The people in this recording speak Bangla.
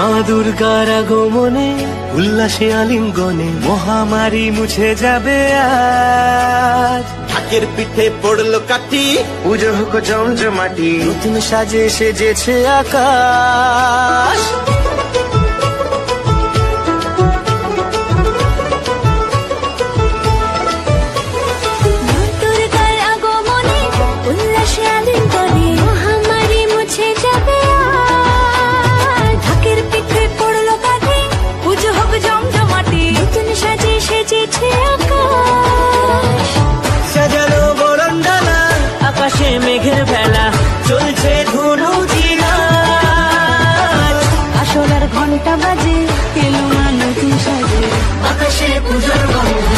মা দুর্গার আগমনে উল্লাসে আলিঙ্গনে মহামারী মুছে যাবে আজ। ঢাকের পিঠে পড়লো কাঠি, পুজো হোক জমজমাটি, নতুন সাজে সেজেছে আকাশ। সাজানো বরণডালা, আকাশে মেঘের ভেলা, চলছে ধুনুচি নাচ। আসলার ঘন্টা বাজে, এলো না নতুন সাজে, আকাশে পুজোর গন্ধ